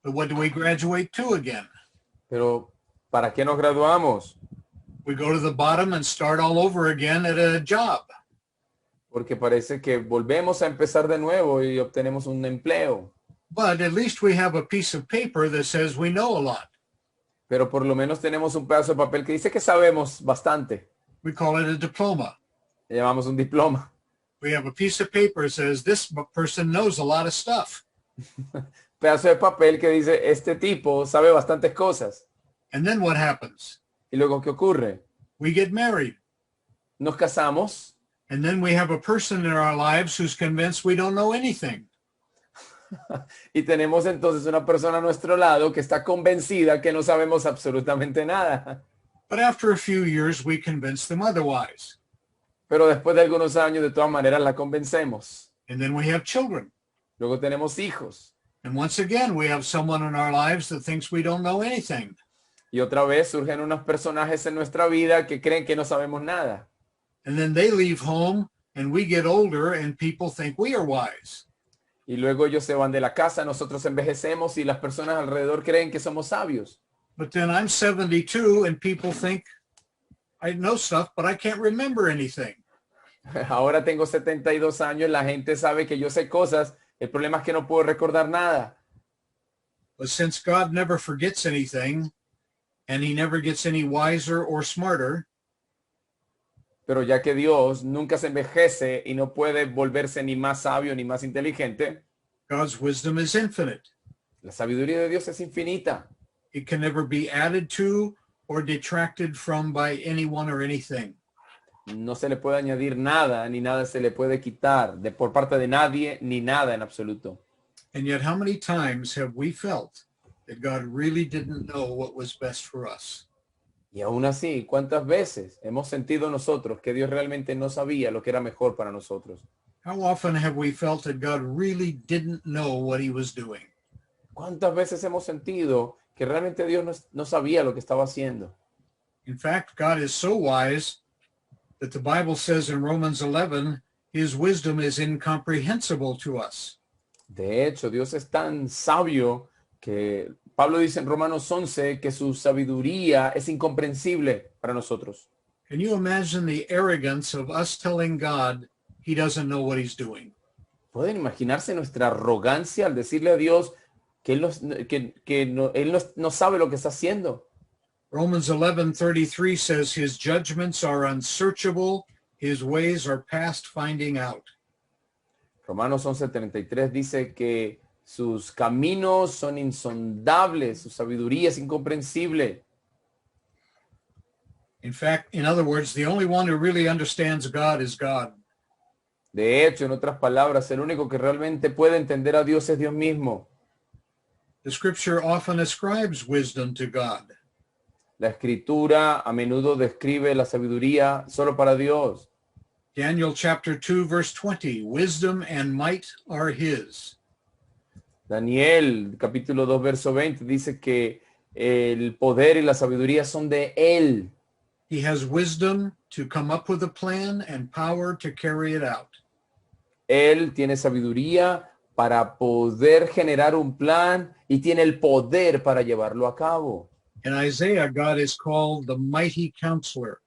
But what do we graduate to again? Pero ¿para qué nos graduamos? We go to the bottom and start all over again at a job. Porque parece que volvemos a empezar de nuevo y obtenemos un empleo. But at least we have a piece of paper that says we know a lot. Pero por lo menos tenemos un pedazo de papel que dice que sabemos bastante. We call it a diploma. Le llamamos un diploma. We have a piece of paper that says this person knows a lot of stuff. Pedazo de papel que dice este tipo sabe bastantes cosas. And then what happens? ¿Y luego qué ocurre? We get married. Nos casamos. And then we have a person in our lives who's convinced we don't know anything. Y tenemos entonces una persona a nuestro lado que está convencida que no sabemos absolutamente nada. But after a few years, we convince them otherwise. Pero después de algunos años, de todas maneras, la convencemos. And then we have children. Luego tenemos hijos. And once again, we have someone in our lives that thinks we don't know anything. Y otra vez surgen unos personajes en nuestra vida que creen que no sabemos nada. And then they leave home and we get older and people think we are wise. Y luego ellos se van de la casa, nosotros envejecemos y las personas alrededor creen que somos sabios. But then I'm 72 and people think I know stuff, but I can't remember anything. Ahora tengo 72 años, la gente sabe que yo sé cosas, el problema es que no puedo recordar nada. But since God never forgets anything and he never gets any wiser or smarter, Pero ya que Dios nunca se envejece y no puede volverse ni más sabio ni más inteligente, God's wisdom is infinite. la sabiduría de Dios es infinita. It can never be added to or detracted from by anyone or anything. No se le puede añadir nada, ni nada se le puede quitar por parte de nadie, ni nada en absoluto. And yet, how many times have we felt that God really didn't know what was best for us? Y aún así, ¿cuántas veces hemos sentido nosotros que Dios realmente no sabía lo que era mejor para nosotros? How often have we felt that God really didn't know what he was doing? ¿Cuántas veces hemos sentido que realmente Dios no sabía lo que estaba haciendo? In fact, God is so wise that the Bible says in Romans 11, his wisdom is incomprehensible to us. De hecho, Dios es tan sabio que Pablo dice en Romanos 11 que su sabiduría es incomprensible para nosotros. Can you imagine the arrogance of us telling God he doesn't know what he's doing? ¿Pueden imaginarse nuestra arrogancia al decirle a Dios que Él no sabe lo que está haciendo? Romans 11:33 says his judgments are unsearchable, his ways are past finding out. Romanos 11:33 dice que sus caminos son insondables, su sabiduría es incomprensible. In fact, in other words, the only one who really understands God is God. De hecho, en otras palabras, el único que realmente puede entender a Dios es Dios mismo. The scripture often ascribes wisdom to God. La escritura a menudo describe la sabiduría solo para Dios. Daniel chapter 2 verse 20, wisdom and might are his. Daniel, capítulo 2, verso 20, dice que el poder y la sabiduría son de Él. He has wisdom to come up with a plan and power to carry it out. Él tiene sabiduría para poder generar un plan y tiene el poder para llevarlo a cabo. In Isaiah, God is called the mighty counselor.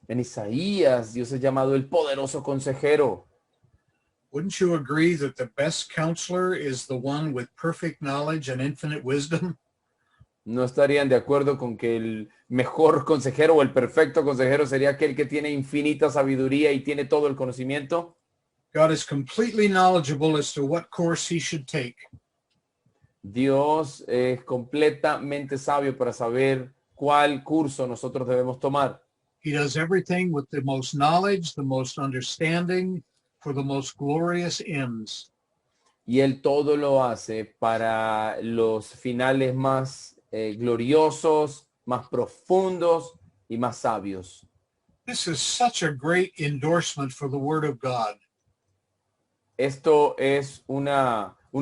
En Isaías, Dios es llamado el poderoso consejero. Wouldn't you agree that the best counselor is the one with perfect knowledge and infinite wisdom? ¿No estarían de acuerdo con que el mejor consejero o el perfecto consejero sería aquel que tiene infinita sabiduría y tiene todo el conocimiento? God is completely knowledgeable as to what course he should take. Dios es completamente sabio para saber cuál curso nosotros debemos tomar. He does everything with the most knowledge, the most understanding, for the most glorious ends. Y Él todo lo hace para los finales más gloriosos, más profundos y más sabios. This is such a great endorsement for the Word of God. Esto es un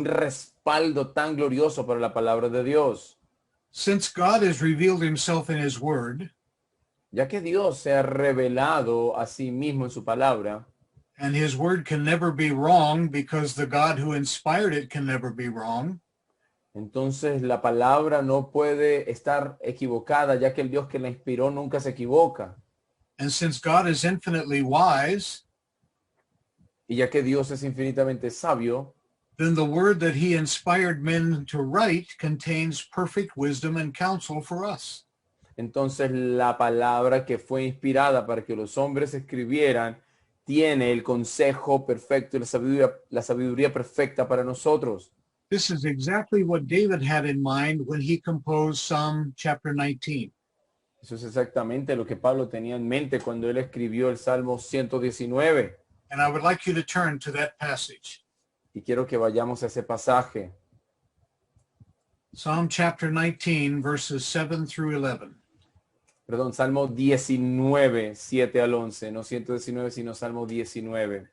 respaldo tan glorioso para la palabra de Dios. Since God has revealed himself in his Word, Ya que Dios se ha revelado a sí mismo en su palabra, and his Word can never be wrong because the God who inspired it can never be wrong, entonces la palabra no puede estar equivocada, ya que el Dios que la inspiró nunca se equivoca. and since God is infinitely wise, Y ya que Dios es infinitamente sabio, then the Word that he inspired men to write contains perfect wisdom and counsel for us. entonces la palabra que fue inspirada para que los hombres escribieran tiene el consejo perfecto y la sabiduría perfecta para nosotros. This is exactly what David had in mind when he composed Psalm chapter 19. Eso es exactamente lo que Pablo tenía en mente cuando él escribió el Salmo 119. And I would like you to turn to that passage. Y quiero que vayamos a ese pasaje. Psalm chapter 19, verses 7 through 11. Perdón, Salmo 19, 7 al 11. No 119, sino Salmo 19.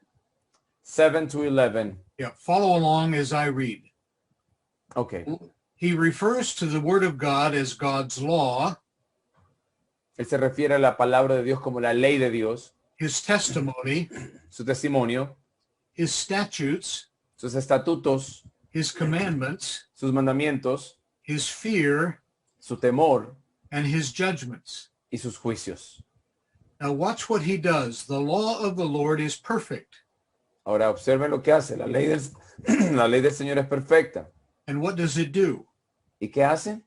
7 to 11. Yeah, follow along as I read. Ok. He refers to the Word of God as God's law, Él se refiere a la palabra de Dios como la ley de Dios, his testimony, su testimonio, his statutes, sus estatutos, his commandments, sus mandamientos, his fear, su temor and his judgments. y sus juicios. Now watch what he does. The law of the Lord is perfect. Ahora observen lo que hace. La ley la ley del Señor es perfecta. And what does it do? ¿Y qué hace?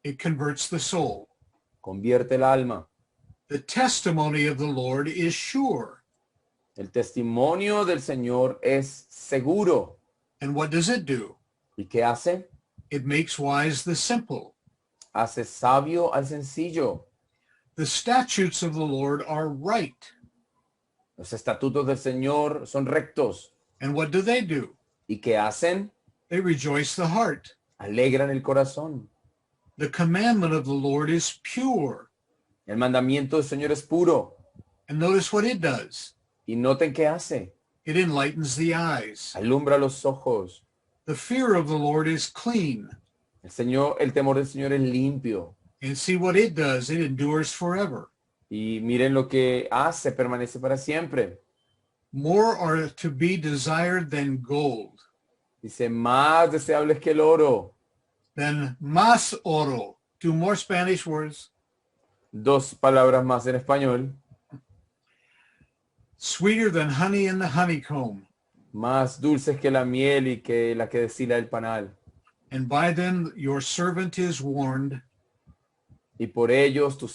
It converts the soul. Convierte el alma. The testimony of the Lord is sure. El testimonio del Señor es seguro. And what does it do? ¿Y qué hace? It makes wise the simple. Hace sabio al sencillo. The statutes of the Lord are right. Los estatutos del Señor son rectos. And what do? ¿Y qué hacen? They rejoice the heart. Alegran el corazón. The commandment of the Lord is pure. El mandamiento del Señor es puro. And notice what it does. Y noten qué hace. It enlightens the eyes. Alumbra los ojos. The fear of the Lord is clean. El temor del Señor es limpio. And see what it does. It endures forever. Y miren lo que hace, permanece para siempre. More are to be desired than gold, Dice, más deseables que el oro. than más oro. 2 more Spanish words. 2 palabras más en español. Sweeter than honey in the honeycomb. Más dulces que la miel y que la que destila el panal. And by them your servant is warned, Y por ellos tu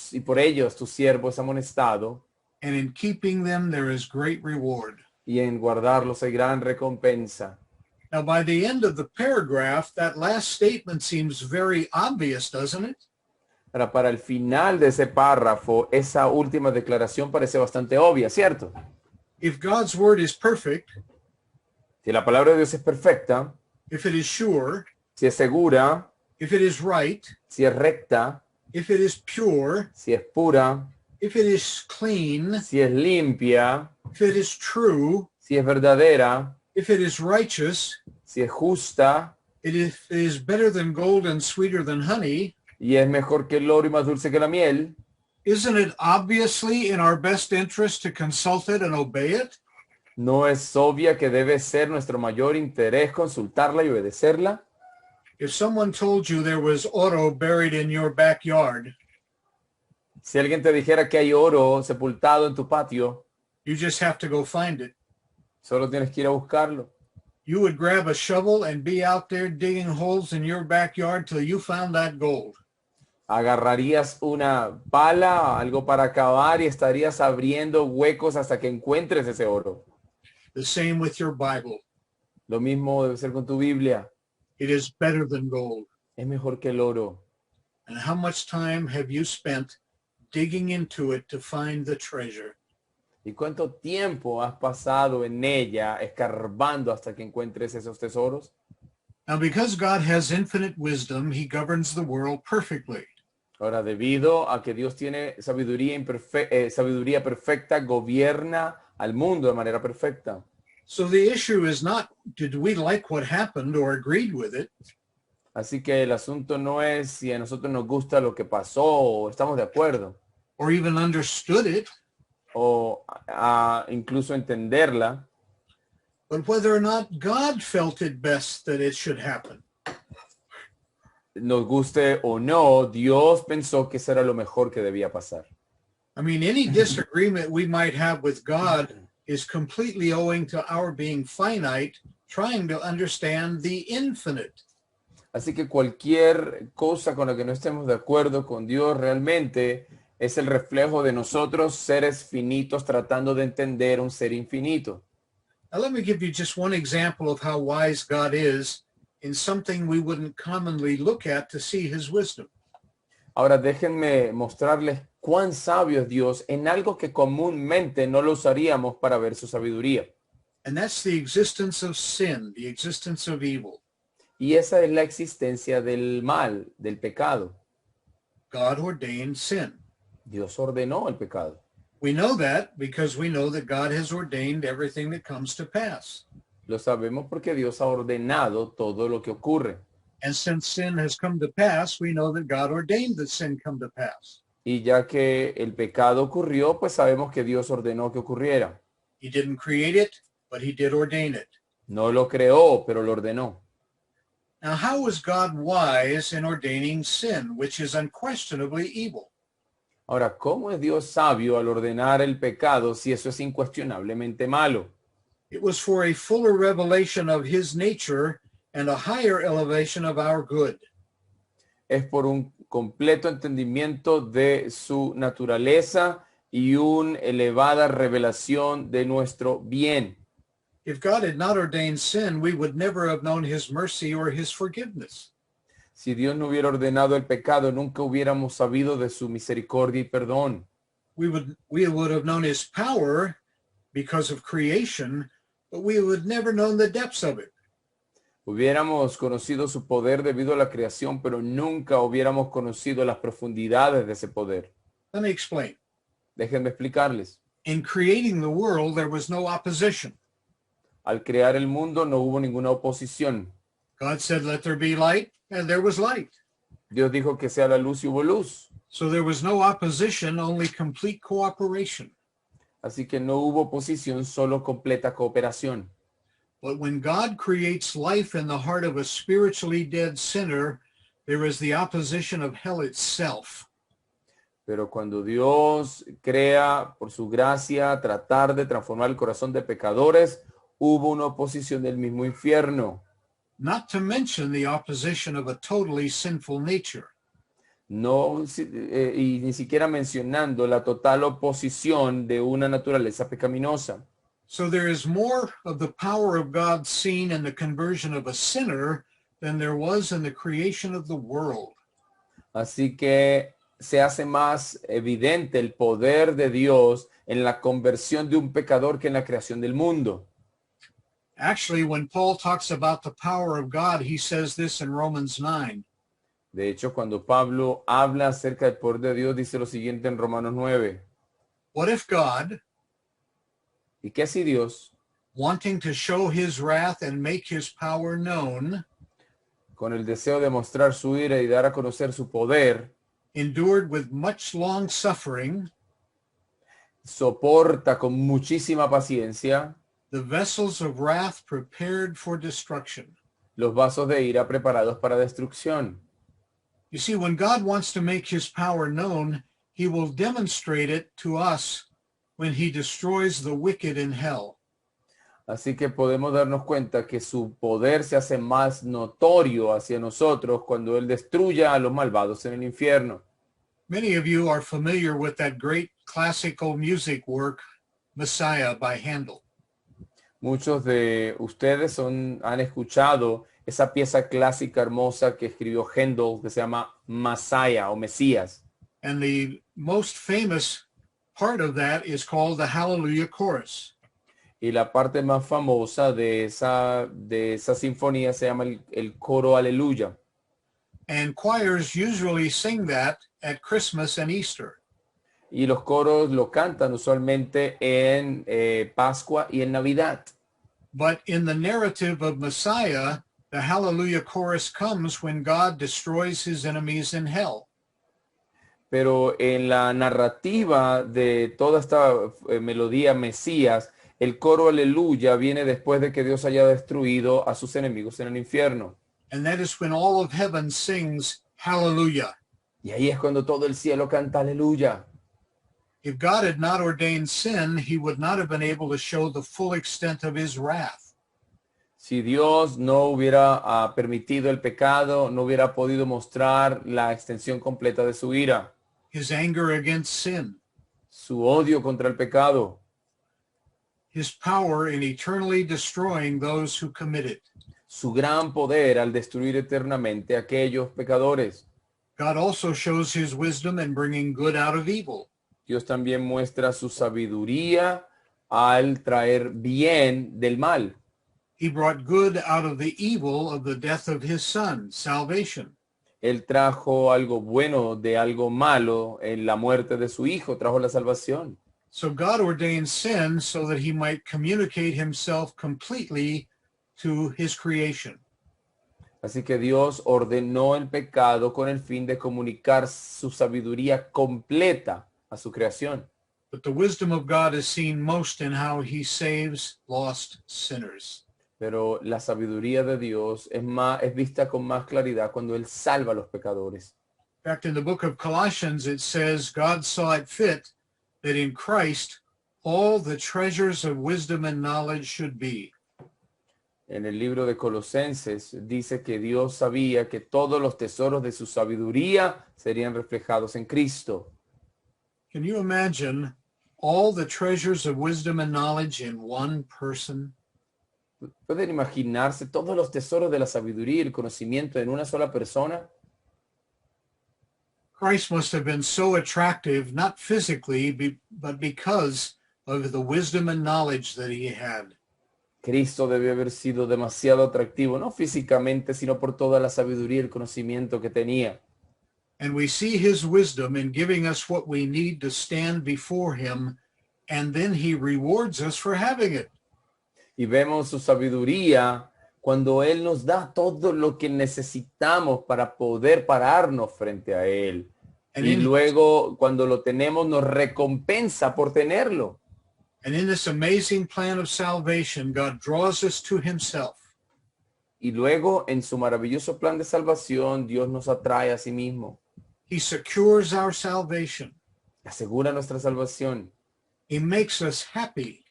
siervo es amonestado, and in keeping them there is great reward. y en guardarlos hay gran recompensa. Now, by the end of the paragraph, that last statement seems very obvious, doesn't it? Ahora, para el final de ese párrafo, esa última declaración parece bastante obvia, ¿cierto? If God's word is perfect, Si la palabra de Dios es perfecta, if it is sure, si es segura, if it is right, si es recta, if it is pure, si es pura, if it is clean, si es limpia, if it is true, si es verdadera, if it is righteous, si es justa, it is better than gold and sweeter than honey, y es mejor que el oro y más dulce que la miel, Isn't it obviously in our best interest to consult it and obey it? ¿No es obvia que debe ser nuestro mayor interés consultarla y obedecerla? If someone told you there was oro buried in your backyard, Si alguien te dijera que hay oro sepultado en tu patio, you just have to go find it. solo tienes que ir a buscarlo. You would grab a shovel and be out there digging holes in your backyard till you found that gold. Agarrarías una pala, algo para cavar y estarías abriendo huecos hasta que encuentres ese oro. The same with your Bible. Lo mismo debe ser con tu Biblia. It is better than gold. Es mejor que el oro. And how much time have you spent digging into it to find the treasure? ¿Y cuánto tiempo has pasado en ella escarbando hasta que encuentres esos tesoros? Now, because God has infinite wisdom, he governs the world perfectly. Ahora, debido a que Dios tiene sabiduría perfecta, gobierna al mundo de manera perfecta. So the issue is not, did we like what happened or agreed with it? Así que el asunto no es si a nosotros nos gusta lo que pasó o estamos de acuerdo, Or even understood it, o incluso entenderla, but whether or not God felt it best that it should happen. nos guste o no, Dios pensó que eso era lo mejor que debía pasar. I mean, any disagreement we might have with God is completely owing to our being finite, trying to understand the infinite. Así que cualquier cosa con la que no estemos de acuerdo con Dios realmente es el reflejo de nosotros, seres finitos, tratando de entender un ser infinito. Now, let me give you just one example of how wise God is in something we wouldn't commonly look at to see his wisdom. Ahora déjenme mostrarles cuán sabio es Dios en algo que comúnmente no lo usaríamos para ver su sabiduría. And that's the existence of sin, the existence of evil. Y esa es la existencia del mal, del pecado. God ordained sin. Dios ordenó el pecado. We know that because we know that God has ordained everything that comes to pass. Lo sabemos porque Dios ha ordenado todo lo que ocurre. And since sin has come to pass, we know that God ordained that sin come to pass. Y ya que el pecado ocurrió, pues sabemos que Dios ordenó que ocurriera. He didn't create it, but he did ordain it. No lo creó, pero lo ordenó. Now, how was God wise in ordaining sin, which is unquestionably evil? Ahora, ¿cómo es Dios sabio al ordenar el pecado si eso es incuestionablemente malo? It was for a fuller revelation of his nature and a higher elevation of our good. Es por un completo entendimiento de su naturaleza y una elevada revelación de nuestro bien. If God had not ordained sin, we would never have known his mercy or his forgiveness. Si Dios no hubiera ordenado el pecado, nunca hubiéramos sabido de su misericordia y perdón. We would have known his power because of creation, but we would never known the depths of it. Hubiéramos conocido su poder debido a la creación, pero nunca hubiéramos conocido las profundidades de ese poder. Let me explain. Déjenme explicarles. In creating the world, there was no opposition. Al crear el mundo no hubo ninguna oposición. God said, let there be light, and there was light. Dios dijo que sea la luz y hubo luz. So there was no opposition, only complete cooperation. Así que no hubo oposición, solo completa cooperación. But when God creates life in the heart of a spiritually dead sinner, there is the opposition of hell itself. Pero cuando Dios crea por su gracia tratar de transformar el corazón de pecadores, hubo una oposición del mismo infierno. Not to mention the opposition of a totally sinful nature. No, y ni siquiera mencionando la total oposición de una naturaleza pecaminosa. So there is more of the power of God seen in the conversion of a sinner than there was in the creation of the world. Así que se hace más evidente el poder de Dios en la conversión de un pecador que en la creación del mundo. Actually, when Paul talks about the power of God, he says this in Romans 9. De hecho, cuando Pablo habla acerca del poder de Dios, dice lo siguiente en Romanos 9. What if God, ¿Y qué si Dios, wanting to show his wrath and make his power known, con el deseo de mostrar su ira y dar a conocer su poder, endured with much long suffering soporta con muchísima paciencia the vessels of wrath prepared for destruction. los vasos de ira preparados para destrucción. You see, when God wants to make his power known, he will demonstrate it to us when he destroys the wicked in hell. Así que podemos darnos cuenta que su poder se hace más notorio hacia nosotros cuando él destruya a los malvados en el infierno. Many of you are familiar with that great classical music work, Messiah by Handel. Muchos de ustedes han escuchado esa pieza clásica hermosa que escribió Händel que se llama Messiah o Mesías. And the most famous part of that is called the Hallelujah Chorus. Y la parte más famosa de esa sinfonía se llama el coro Aleluya. And choirs usually sing that at Christmas and Easter. Y los coros lo cantan usualmente en Pascua y en Navidad. But in the narrative of Messiah, the Hallelujah Chorus comes when God destroys his enemies in hell. Pero en la narrativa de toda esta melodía Mesías, el coro Aleluya viene después de que Dios haya destruido a sus enemigos en el infierno. And that is when all of heaven sings Hallelujah. Y ahí es cuando todo el cielo canta Aleluya. If God had not ordained sin, he would not have been able to show the full extent of his wrath. Si Dios no hubiera permitido el pecado, no hubiera podido mostrar la extensión completa de su ira, His anger against sin, su odio contra el pecado, his power in eternally destroying those who commit it. su gran poder al destruir eternamente a aquellos pecadores. God also shows his wisdom in bringing good out of evil. Dios también muestra su sabiduría al traer bien del mal. He brought good out of the evil of the death of his son, salvation. Él trajo algo bueno de algo malo en la muerte de su hijo, trajo la salvación. So God ordained sin so that he might communicate himself completely to his creation. Así que Dios ordenó el pecado con el fin de comunicar su sabiduría completa a su creación. But the wisdom of God is seen most in how he saves lost sinners. Pero la sabiduría de Dios es vista con más claridad cuando Él salva a los pecadores. In fact, in the book of Colossians, it says, God saw it fit that in Christ all the treasures of wisdom and knowledge should be. En el libro de Colosenses dice que Dios sabía que todos los tesoros de su sabiduría serían reflejados en Cristo. Can you imagine all the treasures of wisdom and knowledge in one person? ¿Pueden imaginarse todos los tesoros de la sabiduría y el conocimiento en una sola persona? Christ must have been so attractive, not physically, but because of the wisdom and knowledge that he had. Cristo debió haber sido demasiado atractivo, no físicamente, sino por toda la sabiduría y el conocimiento que tenía. And we see his wisdom in giving us what we need to stand before him, and then he rewards us for having it. Y vemos su sabiduría cuando Él nos da todo lo que necesitamos para poder pararnos frente a Él. Y luego, cuando lo tenemos, nos recompensa por tenerlo. And in this amazing plan of salvation, God draws us to himself. Y luego, en su maravilloso plan de salvación, Dios nos atrae a sí mismo. He secures our salvation. Asegura nuestra salvación. He makes us happy.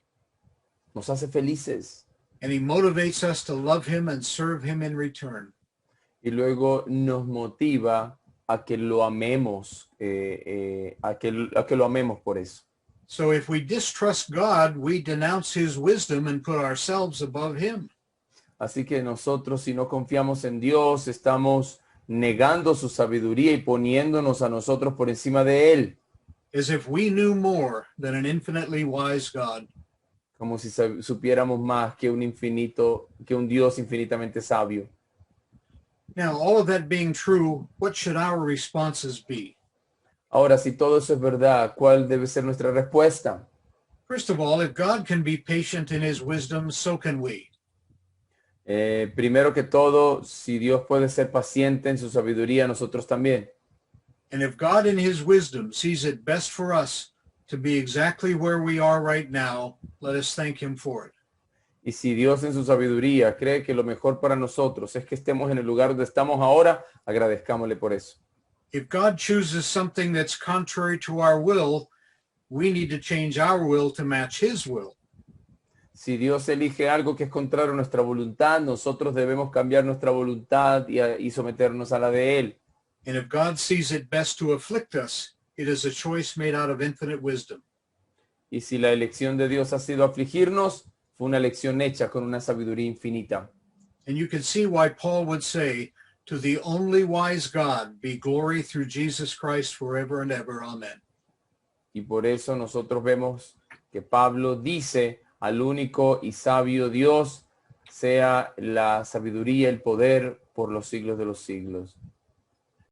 Nos hace felices. And he motivates us to love him and serve him in return. Y luego nos motiva a que lo amemos, a que lo amemos por eso. So if we distrust God, we denounce his wisdom and put ourselves above him. Así que nosotros, si no confiamos en Dios, estamos negando su sabiduría y poniéndonos a nosotros por encima de Él. As if we knew more than an infinitely wise God. Como si supiéramos más que un Dios infinitamente sabio. Now, all of that being true, what should our responses be? Ahora, si todo eso es verdad, ¿cuál debe ser nuestra respuesta? First of all, if God can be patient in his wisdom, so can we. Primero que todo, si Dios puede ser paciente en su sabiduría, nosotros también. And if God in his wisdom sees it best for us to be exactly where we are right now, let us thank him for it. Y si Dios en su sabiduría cree que lo mejor para nosotros es que estemos en el lugar donde estamos ahora, agradezcámosle por eso. If God chooses something that's contrary to our will, we need to change our will to match his will. Si Dios elige algo que es contrario a nuestra voluntad, nosotros debemos cambiar nuestra voluntad y someternos a la de Él. And if God sees it best to afflict us, it is a choice made out of infinite wisdom. Y si la elección de Dios ha sido afligirnos, fue una elección hecha con una sabiduría infinita. And you can see why Paul would say, to the only wise God be glory through Jesus Christ forever and ever. Amen. Y por eso nosotros vemos que Pablo dice al único y sabio Dios, sea la sabiduría, el poder por los siglos de los siglos.